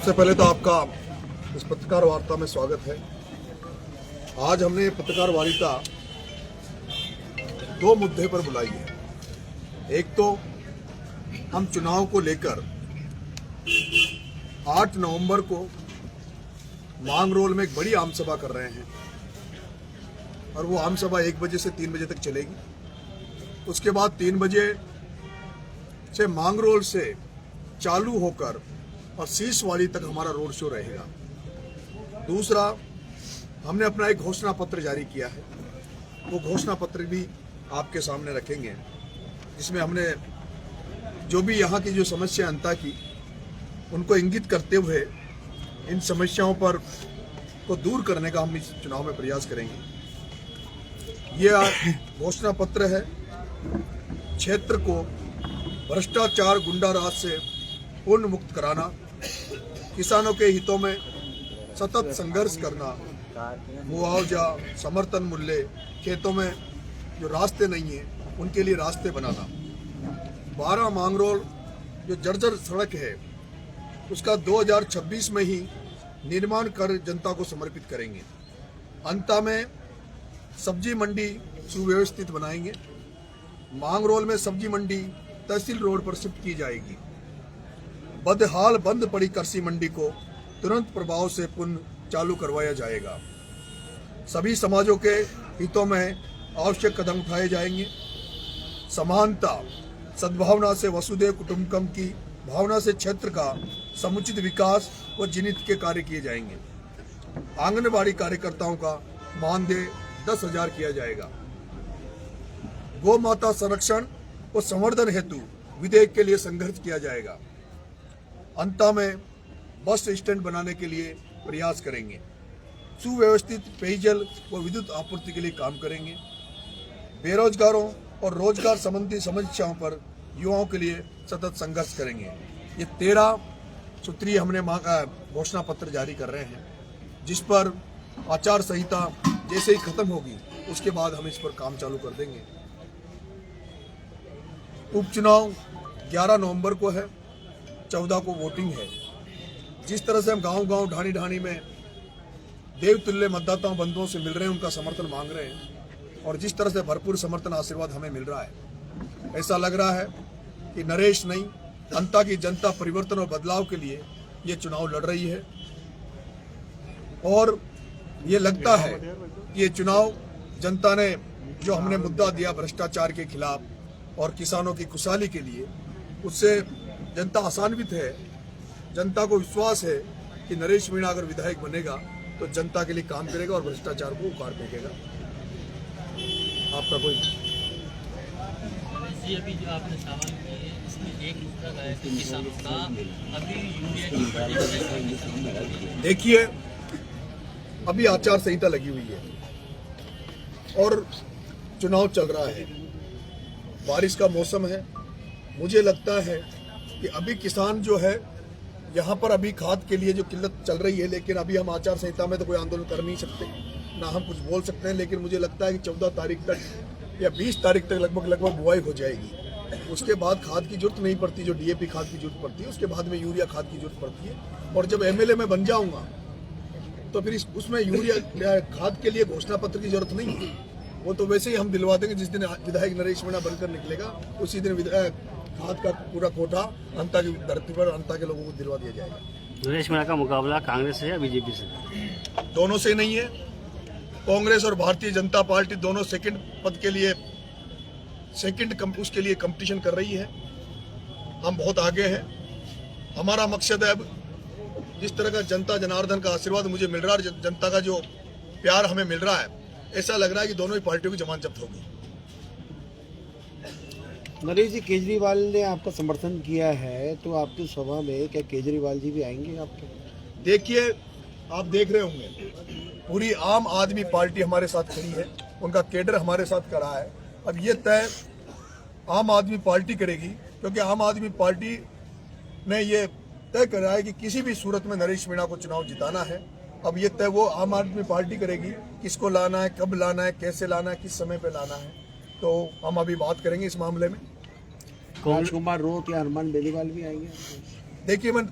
सबसे पहले तो आपका इस पत्रकार वार्ता में स्वागत है। आज हमने पत्रकार वार्ता दो मुद्दे पर बुलाई है। एक तो हम चुनाव को लेकर 8 नवंबर को मांगरोल में एक बड़ी आम सभा कर रहे हैं और वो आम सभा 1 बजे से 3 बजे तक चलेगी। उसके बाद 3 बजे से मांगरोल से चालू होकर और सीसवाड़ी तक हमारा रोड शो रहेगा। दूसरा, हमने अपना एक घोषणा पत्र जारी किया है। वो घोषणा पत्र भी आपके सामने रखेंगे, जिसमें हमने जो भी यहाँ की जो समस्या जनता की उनको इंगित करते हुए इन समस्याओं पर को दूर करने का हम इस चुनाव में प्रयास करेंगे। ये घोषणा पत्र है क्षेत्र को भ्रष्टाचार गुंडाराज से पूर्ण मुक्त कराना, किसानों के हितों में सतत संघर्ष करना, मुआवजा, समर्थन मूल्य, खेतों में जो रास्ते नहीं है उनके लिए रास्ते बनाना। 12 मांगरोल जो जर्जर सड़क है उसका 2026 में ही निर्माण कर जनता को समर्पित करेंगे। अंत में सब्जी मंडी सुव्यवस्थित बनाएंगे। मांगरोल में सब्जी मंडी तहसील रोड पर शिफ्ट की जाएगी। बदहाल बंद पड़ी कृषि मंडी को तुरंत प्रभाव से पुनः चालू करवाया जाएगा। सभी समाजों के हितों में आवश्यक कदम उठाए जाएंगे। समानता, सद्भावना से वसुधैव कुटुंबकम की भावना से क्षेत्र का समुचित विकास व जीवित के कार्य किए जाएंगे। आंगनबाड़ी कार्यकर्ताओं का मानदेय 10,000 किया जाएगा। गौ माता संरक्षण व संवर्धन हेतु विधेयक के लिए संघर्ष किया जाएगा। अंत में बस स्टैंड बनाने के लिए प्रयास करेंगे। सुव्यवस्थित पेयजल व विद्युत आपूर्ति के लिए काम करेंगे। बेरोजगारों और रोजगार संबंधी समस्याओं पर युवाओं के लिए सतत संघर्ष करेंगे। ये 13 सूत्रीय हमने घोषणा पत्र जारी कर रहे हैं, जिस पर आचार संहिता जैसे ही खत्म होगी उसके बाद हम इस पर काम चालू कर देंगे। उपचुनाव 11 नवंबर को है, 14 को वोटिंग है। जिस तरह से हम गांव-गांव, ढाणी-ढाणी में देवतुल्य मतदाताओं बंधुओं से मिल रहे हैं, उनका समर्थन मांग रहे हैं और जिस तरह से भरपूर समर्थन आशीर्वाद हमें मिल रहा है, ऐसा लग रहा है कि नरेश नहीं, अंता की जनता परिवर्तन और बदलाव के लिए ये चुनाव लड़ रही है। और ये लगता है कि ये चुनाव जनता ने जो हमने मुद्दा दिया भ्रष्टाचार के खिलाफ और किसानों की खुशहाली के लिए, उससे जनता आसान्वित है। जनता को विश्वास है कि नरेश मीणा अगर विधायक बनेगा तो जनता के लिए काम करेगा और भ्रष्टाचार को उखाड़ फेंकेगा। आपका कोई जी, अभी जो आपने सवाल किया है इसमें एक मुद्दा है कि किसानों का अभी यूरिया की बढ़ी। देखिए, अभी आचार संहिता लगी हुई है और चुनाव चल रहा है, बारिश का मौसम है। मुझे लगता है कि अभी किसान जो है यहाँ पर अभी खाद के लिए जो किल्लत चल रही है, लेकिन अभी हम आचार संहिता में तो कोई आंदोलन कर नहीं सकते, ना हम कुछ बोल सकते हैं। लेकिन मुझे लगता है कि 14 तारीख तक या 20 तारीख तक लगभग बुआई हो जाएगी। उसके बाद खाद की जरूरत नहीं पड़ती, जो डीएपी खाद की जरूरत पड़ती है, उसके बाद में यूरिया खाद की जरूरत पड़ती है। और जब एमएलए में बन जाऊंगा तो फिर उसमें यूरिया खाद के लिए घोषणा पत्र की जरूरत नहीं है। वो तो वैसे ही हम दिलवा देंगे। जिस दिन विधायक नरेश मीणा बनकर निकलेगा उसी दिन खाद का पूरा कोटा अंता की धरती पर अंता के लोगों को दिलवा दिया जाएगा। नरेश मीणा का मुकाबला कांग्रेस से या बीजेपी से? दोनों से नहीं है। कांग्रेस और भारतीय जनता पार्टी दोनों सेकंड पद के लिए उसके लिए कंपटीशन कर रही है। हम बहुत आगे हैं। हमारा मकसद है, अब जिस तरह का जनता जनार्दन का आशीर्वाद मुझे मिल रहा है, जनता का जो प्यार हमें मिल रहा है, ऐसा लग रहा है कि दोनों ही पार्टियों की जमानत जब्त होगी। नरेश जी, केजरीवाल ने आपका समर्थन किया है, तो आपकी सभा में क्या केजरीवाल जी भी आएंगे आपके? देखिए, आप देख रहे होंगे पूरी आम आदमी पार्टी हमारे साथ खड़ी है, उनका कैडर हमारे साथ खड़ा है। अब ये तय आम आदमी पार्टी करेगी, क्योंकि आम आदमी पार्टी ने ये तय करा है कि किसी भी सूरत में नरेश मीणा को चुनाव जिताना है। अब ये तय वो आम आदमी पार्टी करेगी, किसको लाना है, कब लाना है, कैसे लाना है, किस समय पे लाना है। तो हम अभी बात करेंगे इस मामले में। राजकुमार रोत या हनुमान बेनीवाल भी आएंगे? देखिए, मैं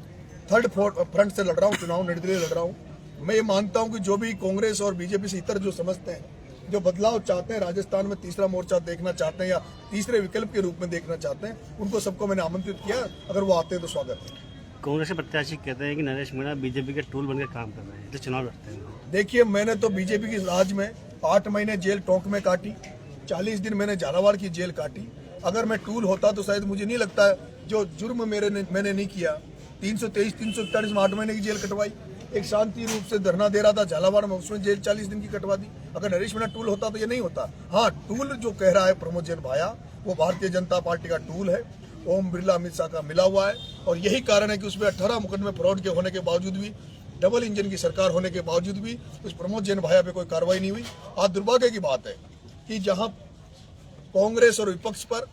थर्ड फ्रंट से लड़ रहा हूँ चुनाव, निर्दलीय लड़ रहा हूँ। मैं ये मानता हूँ कि जो भी कांग्रेस और बीजेपी से इतर जो समझते हैं, जो बदलाव चाहते हैं, राजस्थान में तीसरा मोर्चा देखना चाहते हैं या तीसरे विकल्प के रूप में देखना चाहते हैं, उनको सबको मैंने आमंत्रित किया। अगर वो आते हैं तो स्वागत है। कांग्रेस के प्रत्याशी कहते हैं कि नरेश मीणा बीजेपी के टूल बनकर काम कर रहे हैं, तो चुनाव लड़ते हैं। देखिए, मैंने तो बीजेपी की राज में 8 महीने जेल टोंक में काटी, 40 दिन मैंने झालावाड़ की जेल काटी। अगर मैं टूल होता तो शायद मुझे नहीं लगता है जो जुर्म मैंने नहीं किया, 323, 341 में 8 महीने की जेल कटवाई। एक शांति रूप से धरना दे रहा था झालावाड़ में, उसमें जेल 40 दिन की कटवा दी। अगर नरेश मीणा टूल होता तो ये नहीं होता। हाँ, टूल जो कह रहा है प्रमोद जैन भाया, वो भारतीय जनता पार्टी का टूल है, ओम बिरला अमित शाह का मिला हुआ है। और यही कारण है कि उसमें 18 मुकदमे फ्रॉड के होने के बावजूद भी, डबल इंजन की सरकार होने के बावजूद भी उस प्रमोद जैन भाया पे कोई कार्रवाई नहीं हुई। आज दुर्भाग्य की बात है कि जहां कांग्रेस और विपक्ष पर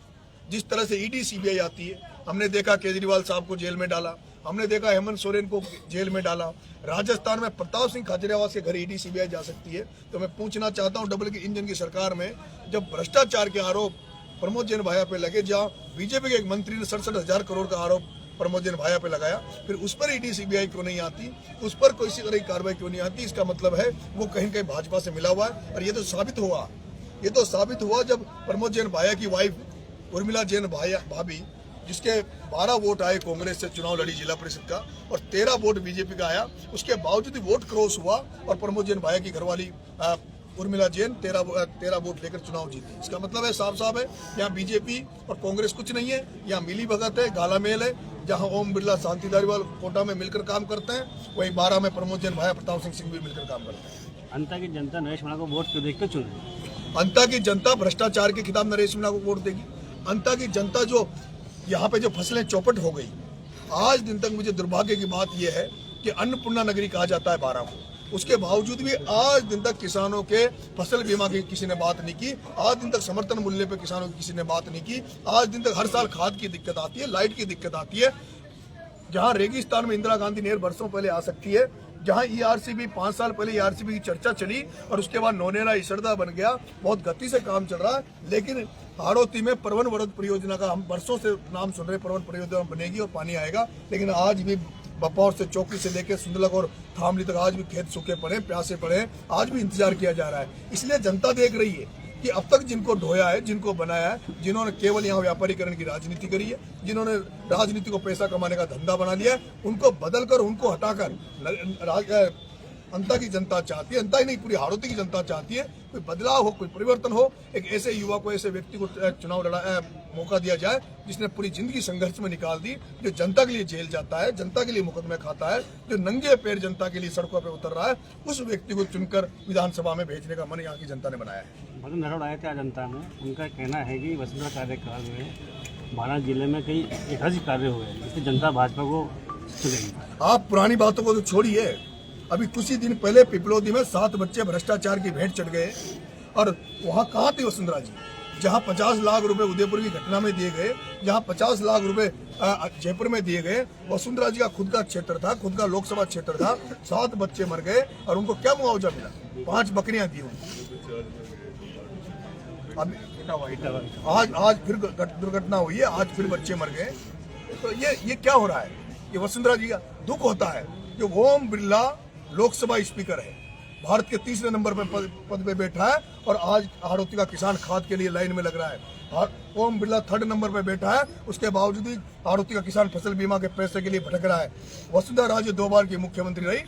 जिस तरह से ईडी सीबीआई आती है, हमने देखा केजरीवाल साहब को जेल में डाला, हमने देखा हेमंत सोरेन को जेल में डाला, राजस्थान में प्रताप सिंह खाचरियावास के घर ईडी सीबीआई जा सकती है। तो मैं पूछना चाहता हूं, डबल इंजन की सरकार में जब भ्रष्टाचार के आरोप प्रमोद जैन भाया पे लगे, जहां बीजेपी के एक मंत्री ने 67,000 करोड़ का आरोप प्रमोद जैन भाया पे लगाया, फिर उस पर ईडी सीबीआई क्यों नहीं आती, उस पर कोई सी तरह की कार्रवाई क्यों नहीं आती? इसका मतलब है वो कहीं कहीं भाजपा से मिला हुआ है। और ये तो साबित हुआ जब प्रमोद जैन भाया की वाइफ उर्मिला जैन भाभी, जिसके 12 वोट आए कांग्रेस से चुनाव लड़ी जिला परिषद का और 13 वोट बीजेपी का आया, उसके बावजूद वोट क्रॉस हुआ और प्रमोद जैन भाया की घरवाली उर्मिला जैन 13 वोट लेकर चुनाव जीती। इसका मतलब है साफ है, यहाँ बीजेपी और कांग्रेस कुछ नहीं है, यहाँ मिली भगत है, गाला मेल है। जहाँ ओम बिरला शांति धारीवाल कोटा में मिलकर काम करते हैं, वहीं 12 में प्रमोद जैन भाया प्रताप सिंह भी मिलकर काम करते हैं। अंता की जनता नरेश मीणा को वोट क्यों देखकर चुने? अंता की जनता भ्रष्टाचार के खिलाफ नरेश मीणा को वोट देगी। अंता की जनता जो यहाँ पे जो फसलें चौपट हो गई, आज दिन तक मुझे दुर्भाग्य की बात यह है कि अन्नपूर्णा नगरी कहा जाता है 12 को, उसके बावजूद भी आज दिन तक किसानों के फसल बीमा की किसी ने बात नहीं की। आज दिन तक समर्थन मूल्य पे किसानों की किसी ने बात नहीं की। आज दिन तक हर साल खाद की दिक्कत आती है, लाइट की दिक्कत आती है। जहां रेगिस्तान में इंदिरा गांधी नहर बरसों पहले आ सकती है, जहां ईआरसीबी 5 साल पहले ईआरसीबी की चर्चा चली और उसके बाद नौनेरा इसरदा बन गया, बहुत गति से काम चल रहा है। लेकिन हाड़ौती में परवन वरद परियोजना का हम वर्षों से नाम सुन रहे, परवन परियोजना बनेगी और पानी आएगा, लेकिन आज भी बपौर से चौकी से लेकर सुंदलक और थामली तक आज भी खेत सूखे पड़े, प्यासे पड़े, आज भी इंतजार किया जा रहा है। इसलिए जनता देख रही है कि अब तक जिनको ढोया है, जिनको बनाया है, जिन्होंने केवल यहाँ व्यापारीकरण की राजनीति करी है, जिन्होंने राजनीति को पैसा कमाने का धंधा बना लिया है, उनको बदलकर, उनको हटाकर अंता की जनता चाहती है, अंता ही नहीं पूरी हाड़ौती की जनता चाहती है कोई बदलाव हो, कोई परिवर्तन हो। एक ऐसे युवा को, ऐसे व्यक्ति को चुनाव मौका दिया जाए जिसने पूरी जिंदगी संघर्ष में निकाल दी, जो जनता के लिए जेल जाता है, जनता के लिए मुकदमे खाता है, जो नंगे पैर जनता के लिए सड़कों पर उतर रहा है, उस व्यक्ति को चुनकर विधानसभा में भेजने का मन यहाँ की जनता ने बनाया है। मतलब नरोड़ आए थे जनता में, उनका कहना है कि वसुंधरा कार्यकाल में बारां जिले में कई ऐतिहासिक कार्य हुए, इसलिए जनता भाजपा को चुनेगी। आप पुरानी बातों को तो छोड़िए, अभी कुछ ही दिन पहले पिपलोदी में 7 बच्चे भ्रष्टाचार की भेंट चढ़ गए और वहाँ कहाँ थे वसुंधरा जी? जहाँ 50 लाख रुपए उदयपुर की घटना में दिए गए, जहाँ 50 लाख रुपए जयपुर में दिए गए, वसुंधरा जी का खुद का क्षेत्र था, खुद का लोकसभा क्षेत्र था, 7 बच्चे मर गए और उनको क्या मुआवजा मिला? 5 बकरियां दी उनको। आज फिर दुर्घटना हुई है, आज फिर बच्चे मर गए। तो ये क्या हो रहा है? ये वसुंधरा जी का दुख होता है। जो ओम बिरला लोकसभा स्पीकर है, भारत के 3रे नंबर पर पद पे बैठा है और आज हाड़ौती का किसान खाद के लिए लाइन में लग रहा है। ओम बिरला 3rd नंबर पर बैठा है, उसके बावजूद भी हाड़ौती का किसान फसल बीमा के पैसे के लिए भटक रहा है। वसुंधरा राजे 2 बार की मुख्यमंत्री रही,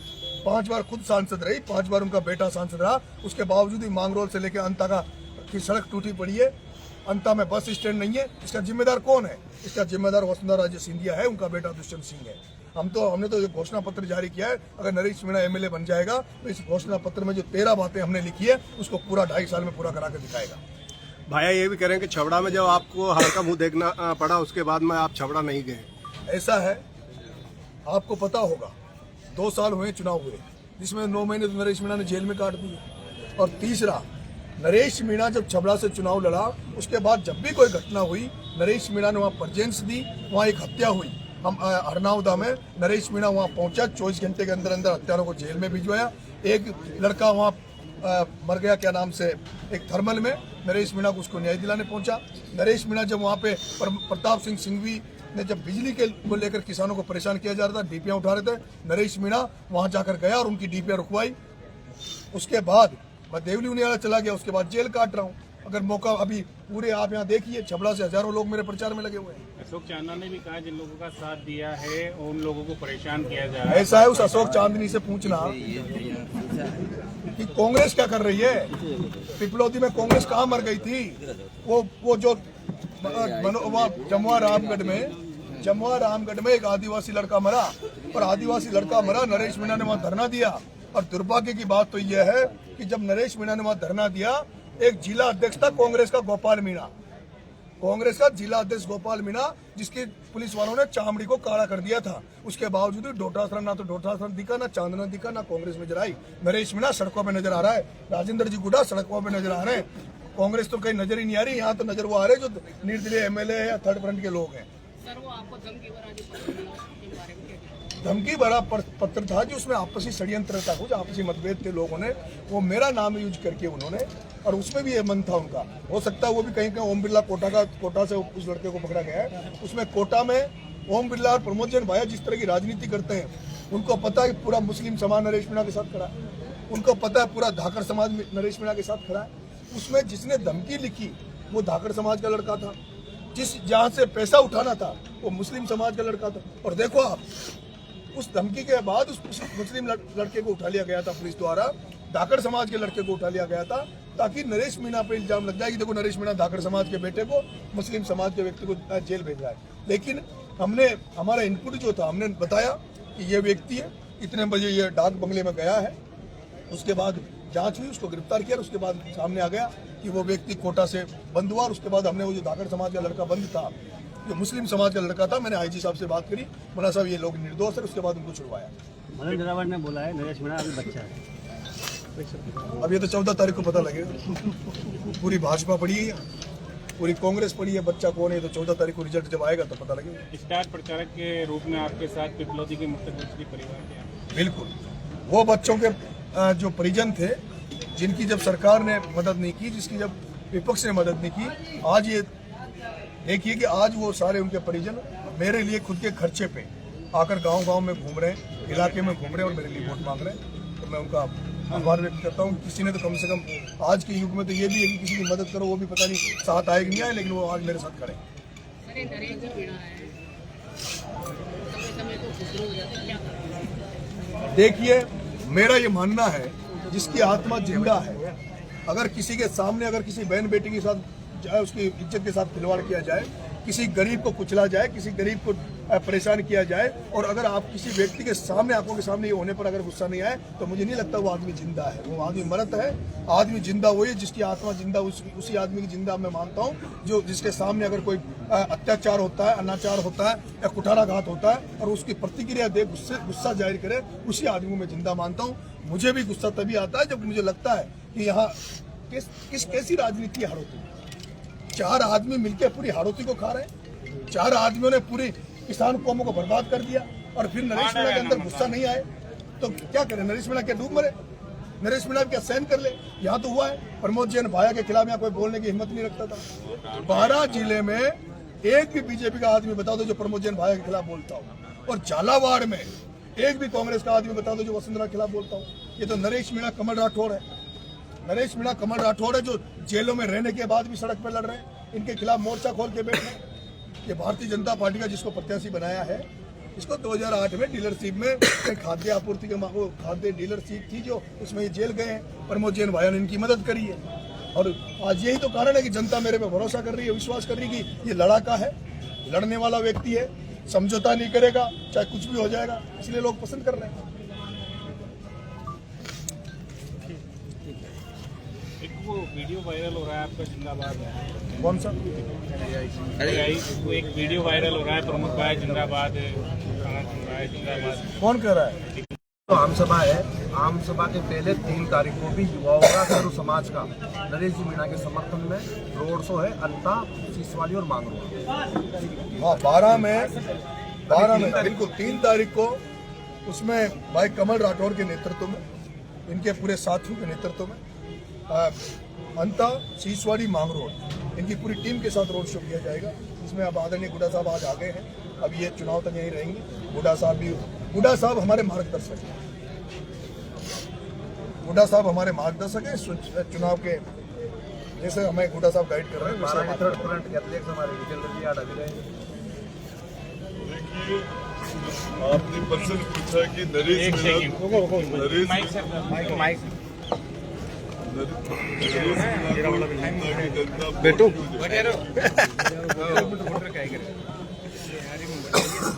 5 बार खुद सांसद रही, 5 बार उनका बेटा सांसद रहा, उसके बावजूद भी मांगरोल से लेकर अंता की सड़क टूटी पड़ी है, अंता में बस स्टैंड नहीं है। इसका जिम्मेदार कौन है? इसका जिम्मेदार वसुंधरा राजे सिंधिया है, उनका बेटा दुष्यंत सिंह है। हमने तो घोषणा पत्र जारी किया है, अगर नरेश मीणा एमएलए बन जाएगा तो इस घोषणा पत्र में जो 13 बातें हमने लिखी है उसको पूरा 2.5 साल में पूरा करा के दिखाएगा। भाया ये भी कह रहे हैं कि छबड़ा में जब आपको हार का मुंह देखना पड़ा, उसके बाद में आप छबड़ा नहीं गए। ऐसा है, आपको पता होगा 2 साल हुए चुनाव हुए, जिसमें 9 महीने तो नरेश मीणा ने जेल में काट दिए। और तीसरा, नरेश मीणा जब छबड़ा से चुनाव लड़ा, उसके बाद जब भी कोई घटना हुई, नरेश मीणा ने वहाँ प्रेजेंस दी, वहाँ एक हत्या हुई, हम हरनावदा में नरेश मीणा वहाँ पहुंचा, 24 घंटे के अंदर हत्यारों को जेल में भिजवाया। एक लड़का वहाँ मर गया, क्या नाम से, एक थर्मल में, नरेश मीणा को उसको न्याय दिलाने पहुंचा। नरेश मीणा जब वहाँ पे प्रताप सिंह सिंघवी ने जब बिजली के को लेकर किसानों को परेशान किया जा रहा था, डीपीआर उठा रहे थे, नरेश मीणा वहां जाकर गया और उनकी डीपीआर रुकवाई। उसके बाद मैं देवली उनियाला चला गया, उसके बाद जेल काट रहा हूँ। अगर मौका अभी पूरे आप यहाँ देखिए, छबड़ा से हजारों लोग मेरे प्रचार में लगे हुए हैं। अशोक चांदना ने भी कहा जिन लोगों का साथ दिया है उन लोगों को परेशान किया जा रहा है। ऐसा है, उस अशोक चांदनी से पूछना कि कांग्रेस क्या कर रही है। पिपलौदी में कांग्रेस कहाँ मर गई थी? वो जो जमुआ रामगढ़ में एक आदिवासी लड़का मरा, और आदिवासी लड़का मरा, नरेश मीणा ने वहां धरना दिया। और दुर्भाग्य की बात तो यह है कि जब नरेश मीणा ने वहां धरना दिया, एक जिला अध्यक्ष था कांग्रेस का गोपाल मीणा, कांग्रेस का जिला अध्यक्ष गोपाल मीणा, जिसकी पुलिस वालों ने चामड़ी को काला कर दिया था। उसके बावजूद डोटासरा ना तो डोटासरा दिखा, ना चांदना दिखा, ना कांग्रेस नजर आई। नरेश मीणा सड़कों पे नजर आ रहा है, राजेंद्र जी गुड्डा सड़कों पे नजर आ रहे हैं। कांग्रेस तो कहीं नजर ही नहीं आ रही, यहाँ तो नजर वो आ रहे जो निर्दलीय एमएलए या थर्ड फ्रंट के लोग हैं। धमकी भरा पत्र था जो उसमें आपसी षड्यंत्र था, कुछ आपसी मतभेद थे लोगों ने, वो मेरा नाम यूज करके उन्होंने, और उसमें भी ये मन था उनका। हो सकता है वो भी कहीं ओम बिरला कोटा से उस लड़के को पकड़ा गया है। उसमें कोटा में ओम बिरला और प्रमोद जैन भाया जिस तरह की राजनीति करते हैं, उनको पता है कि पूरा मुस्लिम समाज नरेश मीणा के साथ खड़ा है, उनको पता है पूरा धाकड़ समाज नरेश मीणा के साथ खड़ा है। उसमें जिसने धमकी लिखी वो धाकड़ समाज का लड़का था, जहाँ से पैसा उठाना था वो मुस्लिम समाज का लड़का था। और देखो आप, उस धमकी के बाद उस मुस्लिम लड़के को उठा लिया गया था पुलिस द्वारा, धाकड़ समाज के लड़के को उठा लिया गया था, ताकि नरेश मीणा पे इल्जाम लग जाए कि देखो नरेश मीणा धाकड़ समाज के बेटे को मुस्लिम समाज के व्यक्ति को जेल भेज रहा है। लेकिन हमने, हमारा इनपुट जो था, हमने बताया कि ये व्यक्ति है, इतने बजे ये डाक बंगले में गया है। उसके बाद जांच हुई, उसको गिरफ्तार किया, उसके बाद सामने आ गया कि वो व्यक्ति कोटा से बंद हुआ। और उसके बाद हमने वो जो धाकड़ समाज का लड़का बंद था, जो मुस्लिम समाज का लड़का था, मैंने आईजी साहब से बात करी, मना साहब ये लोग निर्दोष है, उसके बाद उनको छुड़वाया। मदन दिलावर ने बोला है नरेश मीणा अभी बच्चा है। अब ये तो 14 तारीख को पता लगेगा। पूरी भाजपा पड़ी है, पूरी कांग्रेस पड़ी है, बच्चा कौन है तो 14 तारीख को रिजल्ट जब आएगा तो पता लगेगा। स्टार प्रचारक के रूप में आपके साथ पिपलौदी के मुख्यमंत्री परिवार के, बिल्कुल वो बच्चों के जो परिजन थे, जिनकी जब सरकार ने मदद नहीं की, जिसकी जब विपक्ष ने मदद नहीं की, आज ये देखिए कि आज वो सारे उनके परिजन मेरे लिए खुद के खर्चे पे आकर गांव-गांव में घूम रहे हैं, इलाके में घूम रहे हैं और मेरे लिए वोट मांग रहे हैं। तो मैं उनका आभार व्यक्त करता हूँ। किसी ने तो कम से कम आज के युग में तो ये भी है कि किसी की मदद करो, वो भी पता नहीं साथ आए कि नहीं आए, लेकिन वो आज मेरे साथ खड़े हैं। देखिए, मेरा ये मानना है, जिसकी आत्मा जिंदा है, अगर किसी के सामने, अगर किसी बहन बेटी के साथ जाए, उसकी इज्जत के साथ खिलवाड़ किया जाए, किसी गरीब को कुचला जाए, किसी गरीब को परेशान किया जाए, और अगर आप किसी व्यक्ति के सामने, आंखों के सामने ये होने पर अगर गुस्सा नहीं आए, तो मुझे नहीं लगता वो आदमी जिंदा है। वो आदमी मरत है। आदमी जिंदा वही है जिसकी आत्मा जिंदा, उसी आदमी की जिंदा मैं मानता हूँ, जो जिसके सामने अगर कोई अत्याचार होता है, अनाचार होता है या कुठाराघात होता है और उसकी प्रतिक्रिया दे, गुस्सा जाहिर करे, उसी आदमी को मैं जिंदा मानता हूँ। मुझे भी गुस्सा तभी आता है जब मुझे लगता है कि यहाँ कैसी राजनीति हाड़ोती है। 4 आदमी मिलकर पूरी हाड़ोती को खा रहे हैं, 4 आदमियों ने पूरी किसान कौमों को बर्बाद कर दिया, और फिर नरेश मीणा के अंदर गुस्सा नहीं आए तो क्या करें? नरेश मीणा क्या डूब मरे? नरेश मीणा क्या सहन कर ले? यहाँ तो हुआ है, प्रमोद जैन भाया के खिलाफ यहाँ कोई बोलने की हिम्मत नहीं रखता था। 12 जिले में एक भी बीजेपी का आदमी बता दो जो प्रमोद जैन भाया के खिलाफ बोलता हो, और झालावाड़ में एक भी कांग्रेस का आदमी बता दो जो वसुंधरा के खिलाफ बोलता हो। ये तो नरेश मीणा कमल राठौड़ है, नरेश मीणा कमल राठौड़ है, जो जेलों में रहने के बाद भी सड़क पर लड़ रहे हैं, इनके खिलाफ मोर्चा खोल के बैठे हैं। ये भारतीय जनता पार्टी का जिसको प्रत्याशी बनाया है, इसको 2008 में डीलरशिप में खाद्य आपूर्ति के खाद्य डीलरशिप थी जो, उसमें ये जेल गए हैं। प्रमोद जैन भाइयों ने इनकी मदद करी है, और आज यही तो कारण है कि जनता मेरे पे भरोसा कर रही है, विश्वास कर रही है कि ये लड़ाका है, लड़ने वाला व्यक्ति है, समझौता नहीं करेगा, चाहे कुछ भी हो जाएगा, इसलिए लोग पसंद कर रहे हैं। एक वो वीडियो वायरल हो रहा है आपका जिंदाबाद है, कौन सा? एक वीडियो वायरल हो रहा है, प्रमोद भाई जिंदाबाद, जिंदाबाद, कौन कह रहा है? तो आम सभा है, आम सभा के पहले 3 तारीख को भी युवाओं का, सर्व समाज का नरेश जी मीणा के समर्थन में रोड शो है, अंता, सीसवाड़ी और मांगरोल। हाँ, 12 में बिल्कुल 3 तारीख को, उसमें भाई कमल राठौर के नेतृत्व में, इनके पूरे साथियों के नेतृत्व में अंता, सीसवाड़ी, मांगरोल, इनकी पूरी टीम के साथ रोड शो किया जाएगा। इसमें अब आदरणीय गुड्डा साहब आज आ गए हैं, अब ये चुनाव तक यहीं रहेंगे। गुड्डा साहब हमारे मार्गदर्शक हैं, गुड्डा साहब हमारे मार्गदर्शक हैं चुनाव के, जैसे हमें गुड्डा साहब गाइड कर रहे हैं। महाराष्ट्र थर्ड फ्रंट के अध्यक्ष हमारे विजेंद्र जी यादव भी रहेंगे। देखिए, आपने प्रश्न पूछा कि नरेश बेटू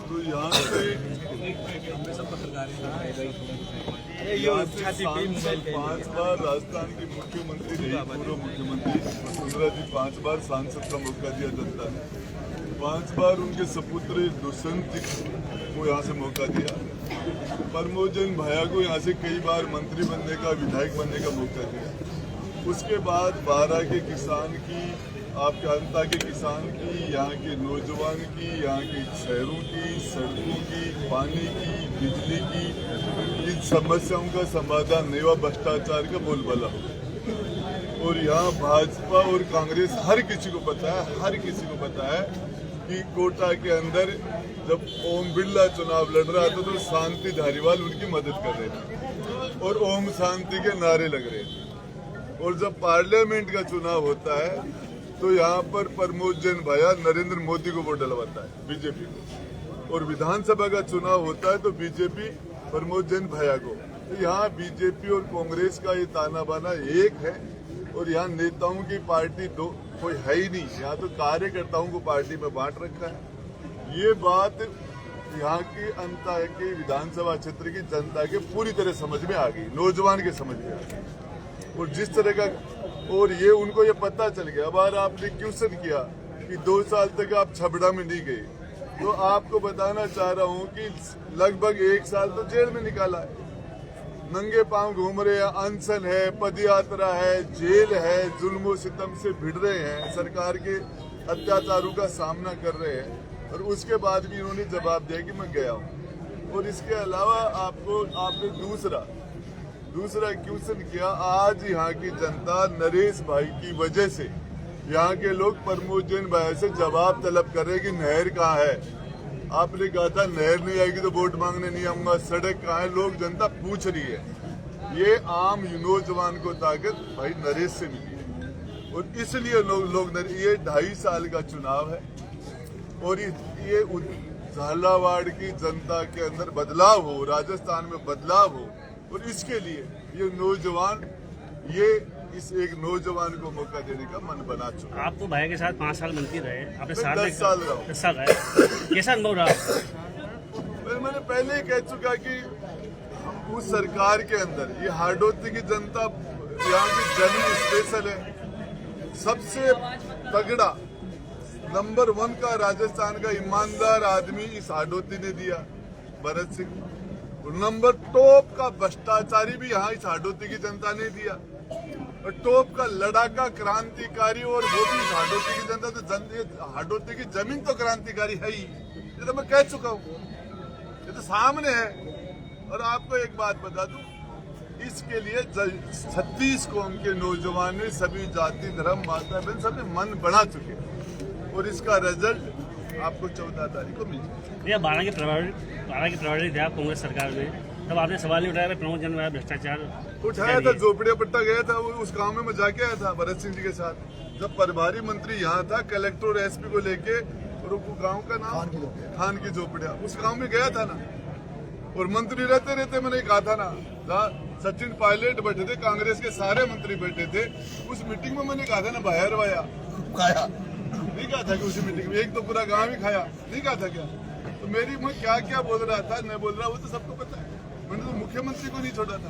तो यहाँ से 5 बार राजस्थान के मुख्यमंत्री रही, पूर्व मुख्यमंत्री वसुंधरा जी 5 बार सांसद का मौका दिया जनता ने, 5 बार उनके सपुत्र दुष्यंत जी को यहाँ से मौका दिया, प्रमोद जैन भैया को यहाँ से कई बार मंत्री बनने का, विधायक बनने का मौका दिया। उसके बाद 12 के किसान की, आपके अंता के किसान की, यहाँ के नौजवान की, यहाँ के शहरों की, सड़कों की, पानी की, बिजली की, इन समस्याओं का समाधान नहीं हुआ, भ्रष्टाचार का बोलबाला हो। और यहाँ भाजपा और कांग्रेस हर किसी को पता है कि कोटा के अंदर जब ओम बिरला चुनाव लड़ रहा था तो शांति धारीवाल उनकी मदद कर रहे थे और ओम शांति के नारे लग रहे थे। और जब पार्लियामेंट का चुनाव होता है तो यहाँ पर प्रमोद जैन भैया नरेंद्र मोदी को वोट डलवाता है, बीजेपी को, और विधानसभा का चुनाव होता है तो बीजेपी प्रमोद जैन भैया को। तो यहाँ बीजेपी और कांग्रेस का ये ताना बाना एक है, और यहाँ नेताओं की पार्टी दो कोई है ही नहीं, यहाँ तो कार्यकर्ताओं को पार्टी में बांट रखा है। ये बात यहाँ की अंता के विधानसभा क्षेत्र की जनता के पूरी तरह समझ में आ गई, नौजवान के समझ में आ गई, और जिस तरह का, और ये उनको ये पता चल गया। अब आपने क्वेश्चन किया कि 2 साल तक आप छबड़ा में नहीं गए, तो आपको बताना चाह रहा हूँ कि लगभग 1 साल तो जेल में निकाला है, नंगे पांव घूम रहे हैं, अनशन है, पदयात्रा है, जेल है, जुल्म सितम से भिड़ रहे हैं, सरकार के अत्याचारों का सामना कर रहे हैं, और उसके बाद भी इन्होंने जवाब दिया कि मैं गया हूँ। और इसके अलावा आपने दूसरा क्वेश्चन किया, आज यहाँ की जनता नरेश भाई की वजह से यहाँ के लोग प्रमोद जैन भाई से जवाब तलब कर रहे कि नहर कहाँ है। आपने कहा था नहर नहीं आएगी तो वोट मांगने नहीं आऊंगा, सड़क कहाँ है, लोग जनता पूछ रही है। ये आम नौजवान को ताकत भाई नरेश से मिली है, और इसलिए लोग ये 2.5 साल का चुनाव है, और ये झालावाड़ की जनता के अंदर बदलाव हो, राजस्थान में बदलाव हो, और इसके लिए ये नौजवान इस एक नौजवान को मौका देने का मन बना चुका। आप तो भाई के साथ 5 साल मंत्री रहे, आपने 10 साल रहा, कैसा अनुभव रहा? मैंने पहले ही कह चुका कि उस सरकार के अंदर ये हार्डोती की जनता, यहाँ की जमीन स्पेशल है, सबसे तगड़ा नंबर 1 का राजस्थान का ईमानदार आदमी इस हार्डोती ने दिया, भरत सिंह। नंबर टॉप का भ्रष्टाचारी भी यहाँ इस हार्डोती की जनता ने दिया, और टॉप का लड़ाका क्रांतिकारी, और वो भी हार्डोती की जनता। तो हार्डोती की जमीन तो क्रांतिकारी है ही, ये तो मैं कह चुका हूँ, ये तो सामने है। और आपको एक बात बता दूं, इसके लिए 36 कौम के नौजवान ने, सभी जाति धर्म माता बहन सबने मन बना चुके, और इसका रिजल्ट आपको 14 तारीख को मिल जाएगा। 12 के प्रभारी थे आप कांग्रेस सरकार में, तब आपने सवाल नहीं उठाया प्रमोद जैन भाई भ्रष्टाचार उठाया था, झोपड़िया पट्टा गया था, उस गांव में मैं जाके आया था भरत सिंह जी के साथ, जब प्रभारी मंत्री यहाँ था, कलेक्टर और एसपी को लेके, और गांव का नाम खान की झोपड़िया, उस गांव में गया था ना। और मंत्री रहते मैंने कहा था ना, जहाँ सचिन पायलट बैठे थे, कांग्रेस के सारे मंत्री बैठे थे, उस मीटिंग में मैंने कहा था ना, बाहर वाया खाया नहीं कहा था कि उसी मीटिंग में एक तो पूरा गांव ही खाया, नहीं कहा था क्या? तो मैं क्या बोल रहा था, नहीं बोल रहा, वो तो सबको पता है। मैंने तो मुख्यमंत्री को नहीं छोड़ा था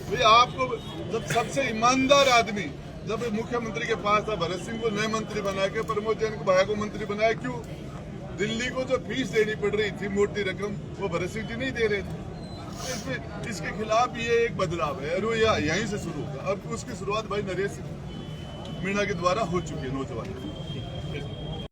भाई। आपको जब सबसे ईमानदार आदमी जब मुख्यमंत्री के पास था, भरत सिंह को नए मंत्री बना के, प्रमोद जैन को भाया को मंत्री बनाया, क्यों? दिल्ली को जो फीस देनी पड़ रही थी मोटी रकम, वो भरत सिंह जी नहीं दे रहे थे। इसके खिलाफ ये एक बदलाव है, और वो यहीं से शुरू होगा। अब उसकी शुरुआत भाई नरेश मीणा के द्वारा हो चुकी है, नौजवान।